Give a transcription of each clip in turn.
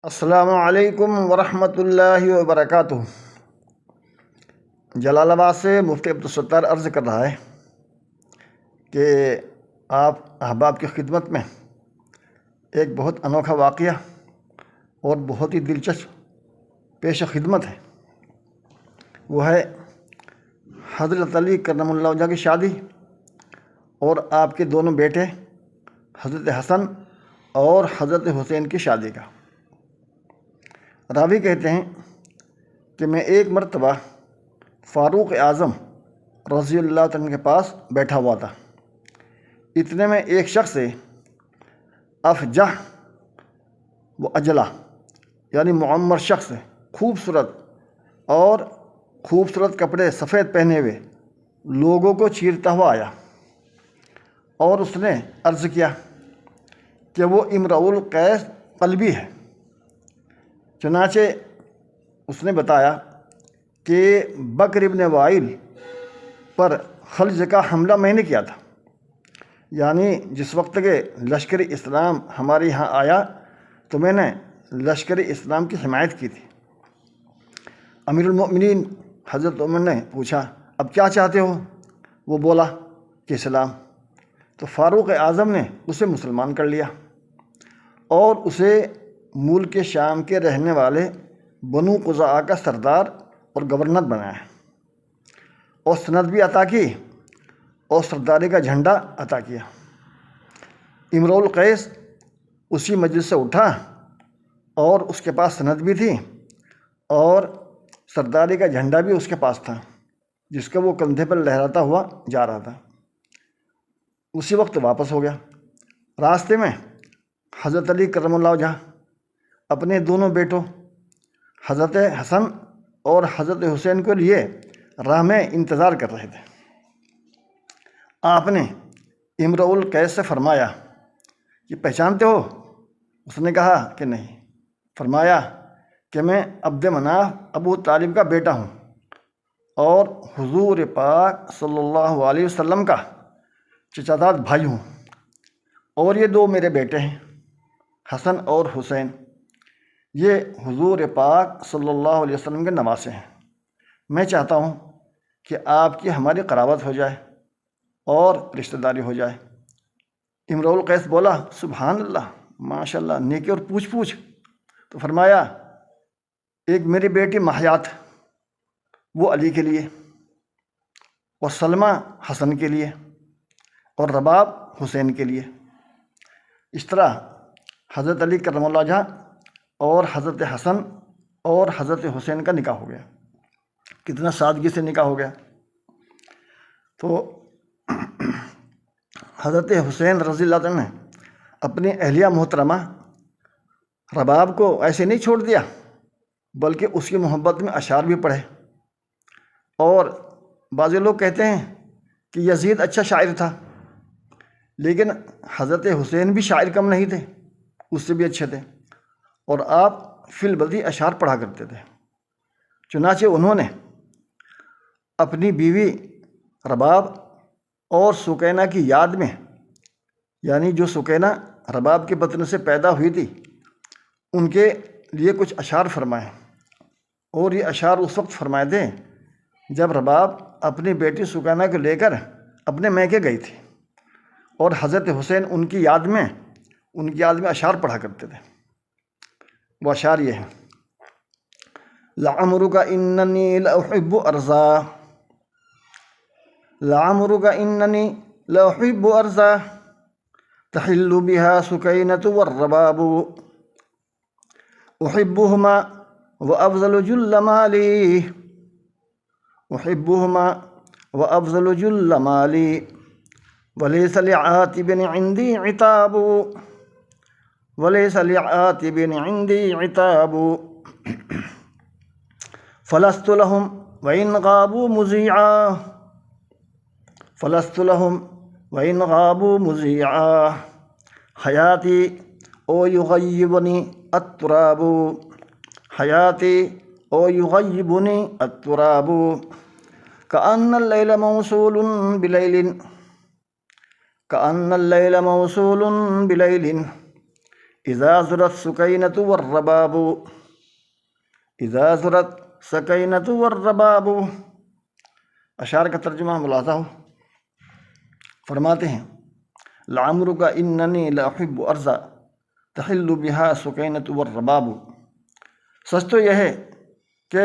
السلام علیکم ورحمۃ اللہ وبرکاتہ۔ جلال آباد سے مفتی عبدالستار عرض کر رہا ہے کہ آپ احباب کی خدمت میں ایک بہت انوکھا واقعہ اور بہت ہی دلچسپ پیش خدمت ہے۔ وہ ہے حضرت علی کرم اللہ وجہ کی شادی اور آپ کے دونوں بیٹے حضرت حسن اور حضرت حسین کی شادی کا۔ راوی کہتے ہیں کہ میں ایک مرتبہ فاروق اعظم رضی اللہ عنہ کے پاس بیٹھا ہوا تھا۔ اتنے میں ایک شخص افجح و اجلا یعنی معمر شخص خوبصورت کپڑے سفید پہنے ہوئے لوگوں کو چیرتا ہوا آیا اور اس نے عرض کیا کہ وہ امرؤ القیس قلبی ہے۔ چنانچہ اس نے بتایا کہ بکر ابن وائل پر خلج کا حملہ میں نے کیا تھا، یعنی جس وقت کہ لشکر اسلام ہمارے یہاں آیا تو میں نے لشکر اسلام کی حمایت کی تھی۔ امیر المؤمنین حضرت عمر نے پوچھا اب کیا چاہتے ہو؟ وہ بولا کہ اسلام۔ تو فاروق اعظم نے اسے مسلمان کر لیا اور اسے ملک شام کے رہنے والے بنو قزاع کا سردار اور گورنر بنایا اور سند بھی عطا کی اور سرداری کا جھنڈا عطا کیا۔ امرؤ القیس اسی مجلس سے اٹھا اور اس کے پاس سند بھی تھی اور سرداری کا جھنڈا بھی اس کے پاس تھا، جس کا وہ کندھے پر لہراتا ہوا جا رہا تھا۔ اسی وقت واپس ہو گیا۔ راستے میں حضرت علی کرم اللہ وجہ اپنے دونوں بیٹوں حضرت حسن اور حضرت حسین کے لیے راہ میں انتظار کر رہے تھے۔ آپ نے امرؤ القیس سے فرمایا کہ پہچانتے ہو؟ اس نے کہا کہ نہیں۔ فرمایا کہ میں عبد مناف ابو طالب کا بیٹا ہوں اور حضور پاک صلی اللہ علیہ وسلم کا چچاداد بھائی ہوں، اور یہ دو میرے بیٹے ہیں حسن اور حسین، یہ حضور پاک صلی اللہ علیہ وسلم کے نواسے ہیں۔ میں چاہتا ہوں کہ آپ کی ہماری قرابت ہو جائے اور رشتہ داری ہو جائے۔ امرؤ القیس بولا سبحان اللہ، ماشاء اللہ، نیکی اور پوچھ۔ تو فرمایا ایک میری بیٹی ماحیات وہ علی کے لیے اور سلمہ حسن کے لیے اور رباب حسین کے لیے۔ اس طرح حضرت علی کرم اللہ وجہ اور حضرت حسن اور حضرت حسین کا نکاح ہو گیا۔ کتنا سادگی سے نکاح ہو گیا۔ تو حضرت حسین رضی اللہ عنہ نے اپنی اہلیہ محترمہ رباب کو ایسے نہیں چھوڑ دیا، بلکہ اس کی محبت میں اشعار بھی پڑھے۔ اور بعض لوگ کہتے ہیں کہ یزید اچھا شاعر تھا، لیکن حضرت حسین بھی شاعر کم نہیں تھے، اس سے بھی اچھے تھے، اور آپ فی البدیہہ اشعار پڑھا کرتے تھے۔ چنانچہ انہوں نے اپنی بیوی رباب اور سکینہ کی یاد میں، یعنی جو سکینہ رباب کے بطن سے پیدا ہوئی تھی، ان کے لیے کچھ اشعار فرمائے، اور یہ اشعار اس وقت فرمائے تھے جب رباب اپنی بیٹی سکینہ کو لے کر اپنے میکے گئی تھی، اور حضرت حسین ان کی یاد میں اشعار پڑھا کرتے تھے۔ وہ اشعار یہ ہیں لعمرک اننی لاحب ارضا، لعمرک اننی لاحب ارضا تحل بها سکینۃ والرباب، احبهما وافضل جل مالی، احبهما وافضل جل مالی، وليس لعاتب عندي عتاب، وليس لعاتب عندي عتاب، فلست لهم وإن غابوا مذيعا، فلست لهم وإن غابوا مذيعا، حياتي أو يغيبني التراب، حياتي أو يغيبني التراب، كأن الليل موصول بليل، كأن الليل موصول بليل، اذا زرت سکینۃ والرباب، اذا زرت سکینۃ والرباب۔ اشعار کا ترجمہ ملاحظہ ہو۔ فرماتے ہیں لعمرک اننی لاحب ارضا تحل بہا سکینۃ والرباب۔ سچ تو یہ ہے کہ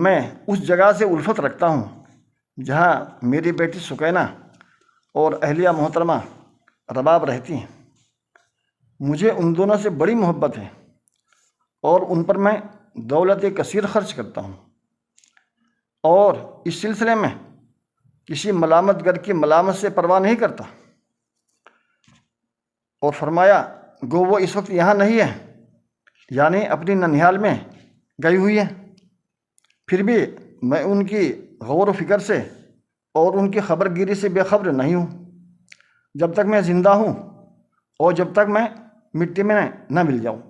میں اس جگہ سے الفت رکھتا ہوں جہاں میری بیٹی سکینہ اور اہلیہ محترمہ رباب رہتی ہیں۔ مجھے ان دونوں سے بڑی محبت ہے اور ان پر میں دولت کثیر خرچ کرتا ہوں، اور اس سلسلے میں کسی ملامت گر کی ملامت سے پرواہ نہیں کرتا۔ اور فرمایا گو وہ اس وقت یہاں نہیں ہے، یعنی اپنی ننیال میں گئی ہوئی ہے، پھر بھی میں ان کی غور و فکر سے اور ان کی خبر گیری سے بے خبر نہیں ہوں جب تک میں زندہ ہوں اور جب تک میں مٹی میں نہ مل جاؤں۔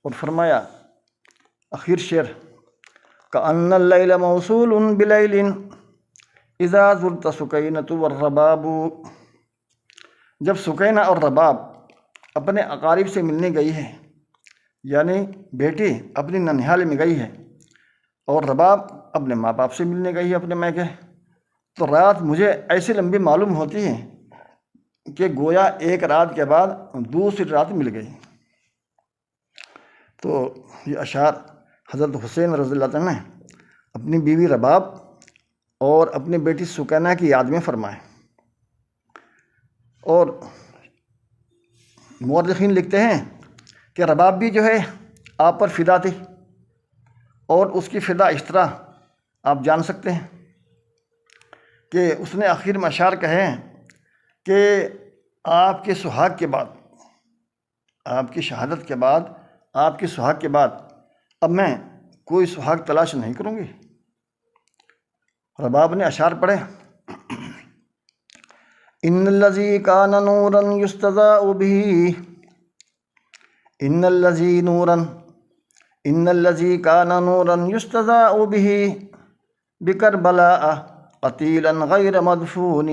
اور فرمایا آخر شعر کأن اللیل موصول بلیل اذا زرت سکینۃ والرباب۔ جب سکینہ اور رباب اپنے اقارب سے ملنے گئی ہے، یعنی بیٹی اپنی ننیال میں گئی ہے اور رباب اپنے ماں باپ سے ملنے گئی ہے اپنے میکے، تو رات مجھے ایسی لمبی معلوم ہوتی ہے کہ گویا ایک رات کے بعد دوسری رات مل گئی۔ تو یہ اشعار حضرت حسین رضی اللہ عنہ نے اپنی بیوی رباب اور اپنی بیٹی سکینہ کی یاد میں فرمائے۔ اور مورخین لکھتے ہیں کہ رباب بھی جو ہے آپ پر فدا تھی، اور اس کی فدا اس طرح آپ جان سکتے ہیں کہ اس نے آخر میں اشعار کہے ہیں کہ آپ کے سہاگ کے بعد، آپ کی شہادت کے بعد، آپ کی سہاگ کے بعد اب میں کوئی سہاگ تلاش نہیں کروں گی۔ رباب نے اشعار پڑھے ان الذی کان نورا یستضاء به، ان الذی نورا، ان الذی کان نورا یستضاء به بکربلاء قتیلا غیر مدفون،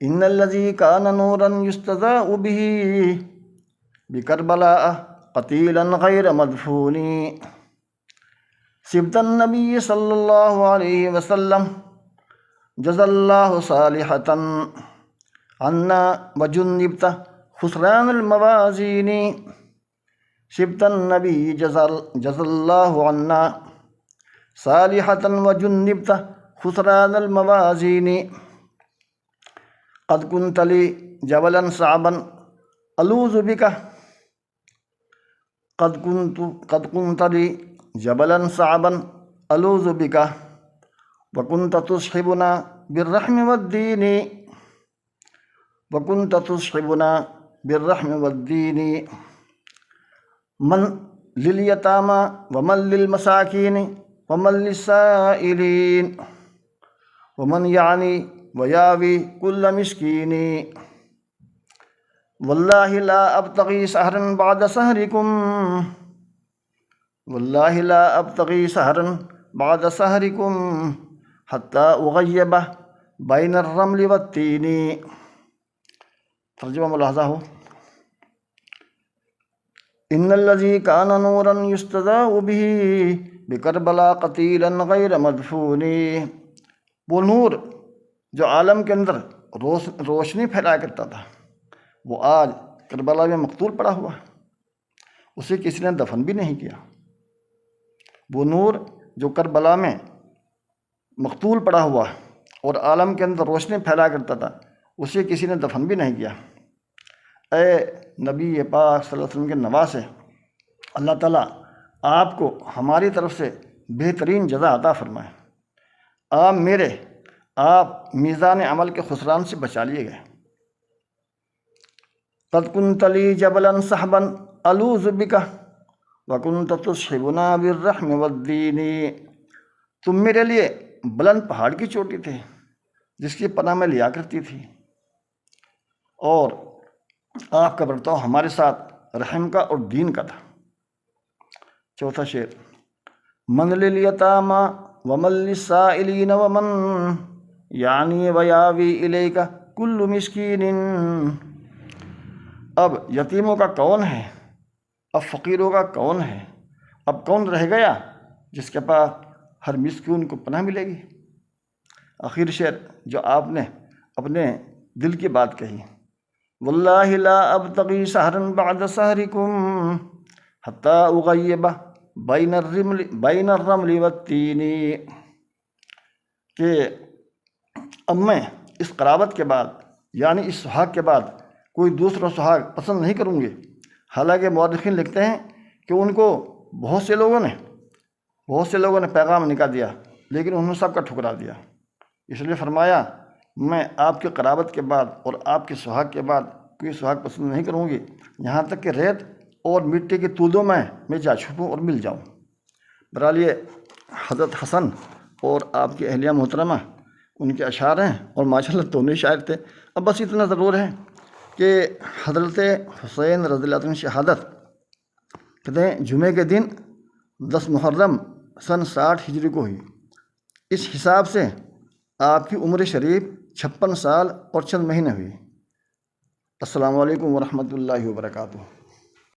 ان الذی کان نورا یستضاء به بکربلاء قتیلا غیر مدفون، سبط النبی صلی اللہ علیہ وسلم جزا اللہ صالحۃ عنا وجنبت خسران الموازین، سبط النبی جزا اللہ عنا صالحۃ وجنبت خسران الموازین، قد كنت لی جبلا صعبا الوذ بک، قد كنت لی جبلا صعبا الوذ بک وكنت تصحبنا بالرحم والدین، وكنت تصحبنا بالرحم والدین، من للیتامى ومن للمساکین ومن للسائلین ومن یعنی ویاوی کل مسکین، واللہ لا ابتغی سحرا بعد سحرکم، واللہ لا ابتغی سحرا بعد سحرکم حتی اغیب بین الرمل والتین۔ ترجمہ ملاحظہ ہو۔ ان الذی کان نورا یستضاء به بکربلاء قتیلا غیر مدفون، وہ نور جو عالم کے اندر روشنی پھیلایا کرتا تھا وہ آج کربلا میں مقتول پڑا ہوا ہے، اسے کسی نے دفن بھی نہیں کیا۔ وہ نور جو کربلا میں مقتول پڑا ہوا ہے اور عالم کے اندر روشنی پھیلایا کرتا تھا اسے کسی نے دفن بھی نہیں کیا۔ اے نبی پاک صلی اللہ علیہ وسلم کے نواسے، اللہ تعالیٰ آپ کو ہماری طرف سے بہترین جزا عطا فرمائے۔ آپ میزان عمل کے خسران سے بچا لیے گئے۔ قد كنت لی جبلا صحبا الوذ بک وكنت تصحبنا بالرحم والدین، تم میرے لیے بلند پہاڑ کی چوٹی تھے جس کی پناہ میں لیا کرتی تھی، اور آپ کا برتاؤ ہمارے ساتھ رحم کا اور دین کا تھا۔ چوتھا شعر من للیتامى ومن للسائلین ومن یعنی ویاوی الیک کل مسکین، اب یتیموں کا کون ہے، اب فقیروں کا کون ہے، اب کون رہ گیا جس کے پاس ہر مسکین کو پناہ ملے گی۔ آخر شعر جو آپ نے اپنے دل کی بات کہی، واللہ لا ابتغی سحرا بعد سحرکم حتی اغیب بین الرمل والتین، کہ اب میں اس قرابت کے بعد یعنی اس سہاگ کے بعد کوئی دوسرا سہاگ پسند نہیں کروں گی۔ حالانکہ مورخین لکھتے ہیں کہ ان کو بہت سے لوگوں نے پیغام نکال دیا، لیکن انہوں نے سب کا ٹھکرا دیا۔ اس لیے فرمایا میں آپ کی قرابت کے بعد اور آپ کے سہاگ کے بعد کوئی سہاگ پسند نہیں کروں گی، یہاں تک کہ ریت اور مٹی کے تودوں میں جا چھپوں اور مل جاؤں۔ بہرحال یہ حضرت حسن اور آپ کی اہلیہ محترمہ ان کے اشعار ہیں، اور ماشاءاللہ دونوں شاعر تھے۔ اب بس اتنا ضرور ہے کہ حضرت حسین رضی اللہ عنہ کی شہادت کہتے ہیں جمعے کے دن 10 محرم سن 60 ہجری کو ہوئی۔ اس حساب سے آپ کی عمر شریف 56 سال اور چند مہینے ہوئی۔ السلام علیکم ورحمۃ اللہ وبرکاتہ۔